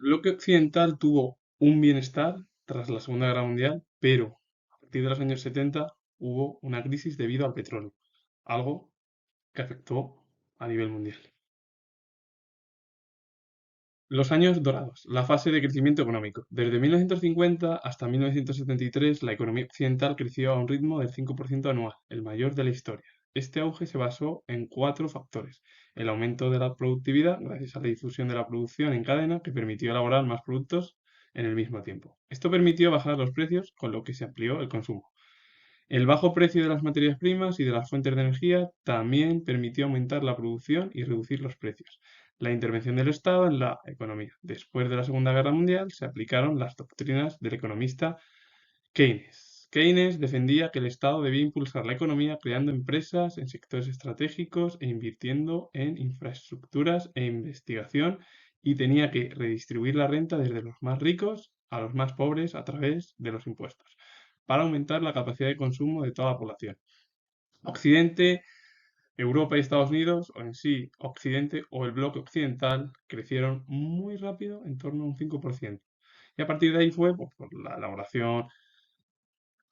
bloque occidental tuvo un bienestar tras la Segunda Guerra Mundial, pero a partir de los años 70 hubo una crisis debido al petróleo, algo que afectó a nivel mundial. Los años dorados, la fase de crecimiento económico. Desde 1950 hasta 1973, la economía occidental creció a un ritmo del 5% anual, el mayor de la historia. Este auge se basó en cuatro factores. El aumento de la productividad, gracias a la difusión de la producción en cadena, que permitió elaborar más productos en el mismo tiempo. Esto permitió bajar los precios, con lo que se amplió el consumo. El bajo precio de las materias primas y de las fuentes de energía también permitió aumentar la producción y reducir los precios. La intervención del Estado en la economía. Después de la Segunda Guerra Mundial se aplicaron las doctrinas del economista Keynes. Keynes defendía que el Estado debía impulsar la economía creando empresas en sectores estratégicos e invirtiendo en infraestructuras e investigación y tenía que redistribuir la renta desde los más ricos a los más pobres a través de los impuestos para aumentar la capacidad de consumo de toda la población. Occidente, Europa y Estados Unidos, o en sí Occidente o el bloque occidental, crecieron muy rápido, en torno a un 5%. Y a partir de ahí fue pues, por la elaboración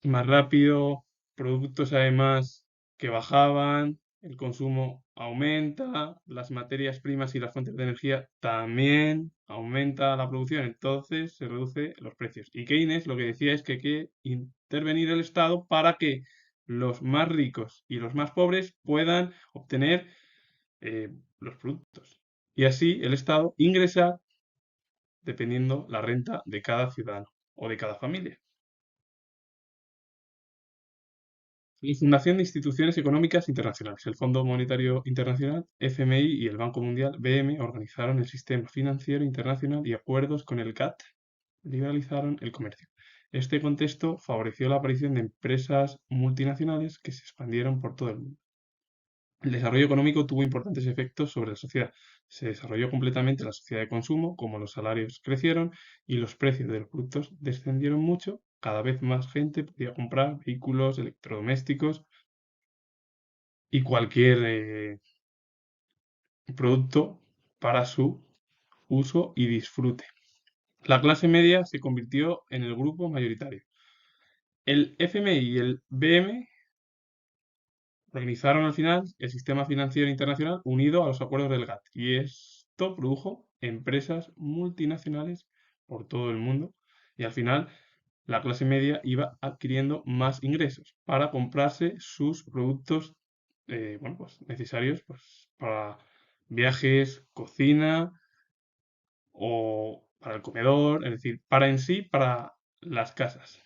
más rápido, productos además que bajaban, el consumo aumenta, las materias primas y las fuentes de energía también aumenta la producción, entonces se reducen los precios. Y Keynes lo que decía es que hay que intervenir el Estado para que los más ricos y los más pobres puedan obtener los productos. Y así el Estado ingresa dependiendo la renta de cada ciudadano o de cada familia. Y fundación de instituciones económicas internacionales. El Fondo Monetario Internacional, FMI y el Banco Mundial, BM, organizaron el sistema financiero internacional y acuerdos con el GATT liberalizaron el comercio. Este contexto favoreció la aparición de empresas multinacionales que se expandieron por todo el mundo. El desarrollo económico tuvo importantes efectos sobre la sociedad. Se desarrolló completamente la sociedad de consumo, como los salarios crecieron y los precios de los productos descendieron mucho. Cada vez más gente podía comprar vehículos, electrodomésticos y cualquier producto para su uso y disfrute. La clase media se convirtió en el grupo mayoritario. El FMI y el BM organizaron al final el sistema financiero internacional unido a los acuerdos del GATT y esto produjo empresas multinacionales por todo el mundo y al final la clase media iba adquiriendo más ingresos para comprarse sus productos bueno, pues, necesarios pues, para viajes, cocina o para el comedor, es decir, para en sí, para las casas.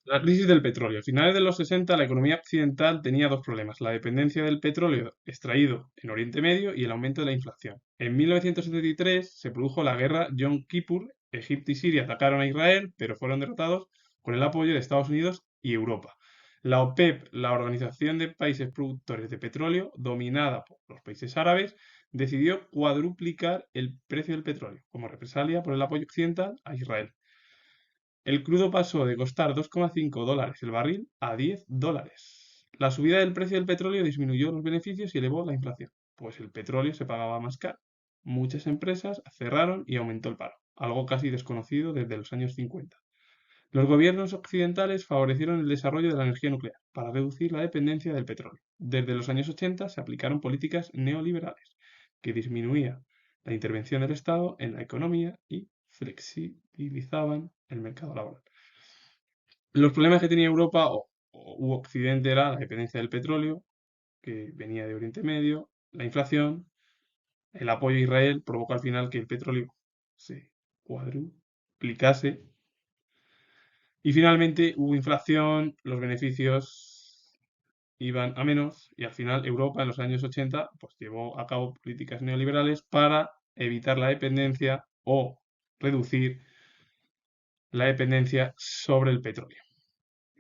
La crisis del petróleo. A finales de los 60, la economía occidental tenía dos problemas: la dependencia del petróleo extraído en Oriente Medio y el aumento de la inflación. En 1973 se produjo la guerra Yom Kippur. Egipto y Siria atacaron a Israel, pero fueron derrotados con el apoyo de Estados Unidos y Europa. La OPEP, la Organización de Países Productores de Petróleo, dominada por los países árabes, decidió cuadruplicar el precio del petróleo como represalia por el apoyo occidental a Israel. El crudo pasó de costar $2,5 el barril a $10. La subida del precio del petróleo disminuyó los beneficios y elevó la inflación, pues el petróleo se pagaba más caro. Muchas empresas cerraron y aumentó el paro, algo casi desconocido desde los años 50. Los gobiernos occidentales favorecieron el desarrollo de la energía nuclear para reducir la dependencia del petróleo. Desde los años 80 se aplicaron políticas neoliberales que disminuían la intervención del Estado en la economía y flexibilizaban el mercado laboral. Los problemas que tenía Europa u Occidente era la dependencia del petróleo, que venía de Oriente Medio, la inflación, el apoyo a Israel provocó al final que el petróleo se cuadruplicase y finalmente hubo inflación, los beneficios iban a menos y al final Europa en los años 80 pues llevó a cabo políticas neoliberales para evitar la dependencia o reducir la dependencia sobre el petróleo.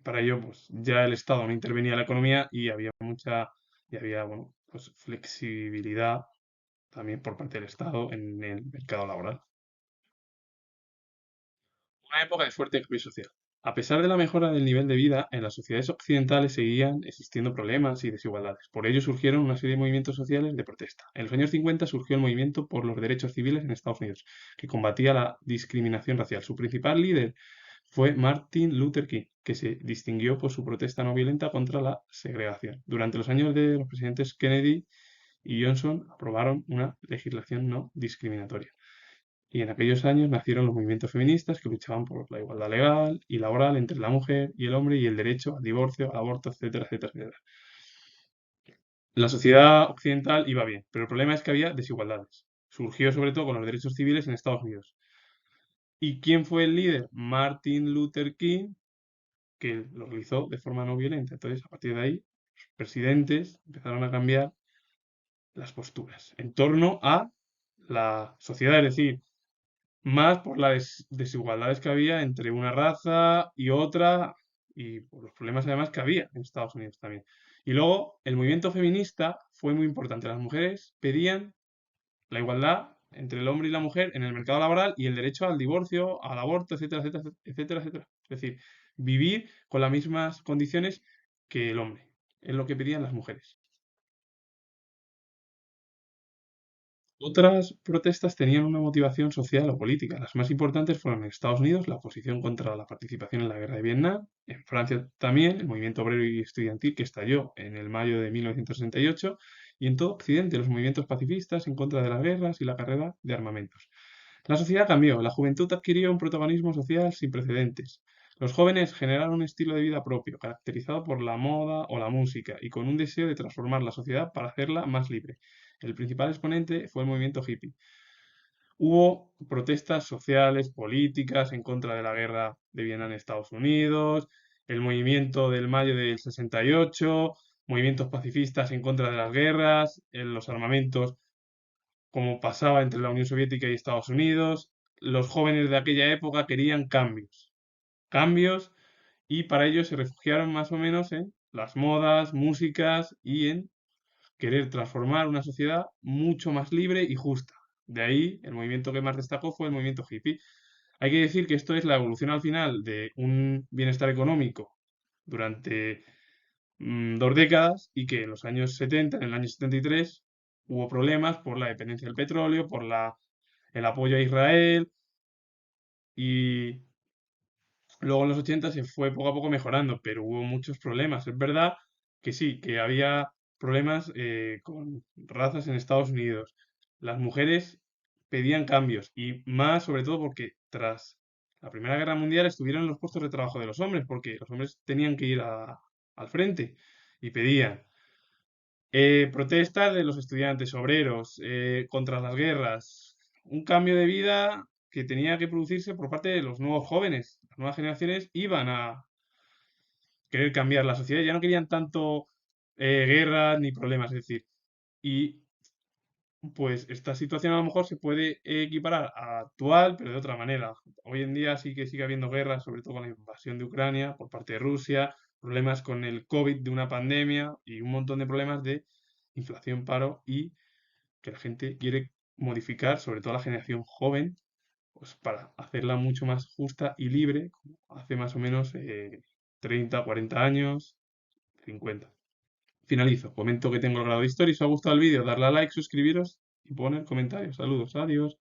Para ello, pues ya el Estado no intervenía en la economía y había, bueno, pues flexibilidad también por parte del Estado en el mercado laboral. Una época de fuerte cambio social. A pesar de la mejora del nivel de vida, en las sociedades occidentales seguían existiendo problemas y desigualdades. Por ello surgieron una serie de movimientos sociales de protesta. En los años 50 surgió el movimiento por los derechos civiles en Estados Unidos, que combatía la discriminación racial. Su principal líder fue Martin Luther King, que se distinguió por su protesta no violenta contra la segregación. Durante los años de los presidentes Kennedy y Johnson aprobaron una legislación no discriminatoria. Y en aquellos años nacieron los movimientos feministas que luchaban por la igualdad legal y laboral entre la mujer y el hombre y el derecho al divorcio, al aborto, etcétera, etcétera, etcétera. La sociedad occidental iba bien, pero el problema es que había desigualdades. Surgió sobre todo con los derechos civiles en Estados Unidos. ¿Y quién fue el líder? Martin Luther King, que lo realizó de forma no violenta. Entonces, a partir de ahí, los presidentes empezaron a cambiar las posturas en torno a la sociedad, es decir, más por las desigualdades que había entre una raza y otra y por los problemas además que había en Estados Unidos también. Y luego el movimiento feminista fue muy importante. Las mujeres pedían la igualdad entre el hombre y la mujer en el mercado laboral y el derecho al divorcio, al aborto, etcétera, etcétera, etcétera, etcétera. Es decir, vivir con las mismas condiciones que el hombre. Es lo que pedían las mujeres. Otras protestas tenían una motivación social o política. Las más importantes fueron en Estados Unidos la oposición contra la participación en la guerra de Vietnam, en Francia también el movimiento obrero y estudiantil que estalló en el mayo de 1968 y en todo Occidente los movimientos pacifistas en contra de las guerras y la carrera de armamentos. La sociedad cambió, la juventud adquirió un protagonismo social sin precedentes. Los jóvenes generaron un estilo de vida propio, caracterizado por la moda o la música, y con un deseo de transformar la sociedad para hacerla más libre. El principal exponente fue el movimiento hippie. Hubo protestas sociales, políticas en contra de la guerra de Vietnam en Estados Unidos, el movimiento del mayo del 68, movimientos pacifistas en contra de las guerras, en los armamentos, como pasaba entre la Unión Soviética y Estados Unidos. Los jóvenes de aquella época querían cambios, y para ello se refugiaron más o menos en las modas, músicas y en querer transformar una sociedad mucho más libre y justa. De ahí, el movimiento que más destacó fue el movimiento hippie. Hay que decir que esto es la evolución al final de un bienestar económico durante 2 décadas y que en los años 70, en el año 73, hubo problemas por la dependencia del petróleo, por el apoyo a Israel y luego en los 80 se fue poco a poco mejorando, pero hubo muchos problemas. Es verdad que sí, que había problemas con razas en Estados Unidos. Las mujeres pedían cambios y más sobre todo porque tras la Primera Guerra Mundial estuvieron en los puestos de trabajo de los hombres, porque los hombres tenían que ir al frente y pedían protestas de los estudiantes obreros contra las guerras, un cambio de vida que tenía que producirse por parte de los nuevos jóvenes. Las nuevas generaciones iban a querer cambiar la sociedad, ya no querían tanto guerras ni problemas, es decir, y pues esta situación a lo mejor se puede equiparar a actual, pero de otra manera. Hoy en día sí que sigue habiendo guerras, sobre todo con la invasión de Ucrania por parte de Rusia, problemas con el COVID de una pandemia y un montón de problemas de inflación, paro y que la gente quiere modificar, sobre todo la generación joven, pues para hacerla mucho más justa y libre, como hace más o menos 30, 40 años, 50. Finalizo. Comento que tengo el grado de historia. Si os ha gustado el vídeo, darle a like, suscribiros y poner comentarios. Saludos, adiós.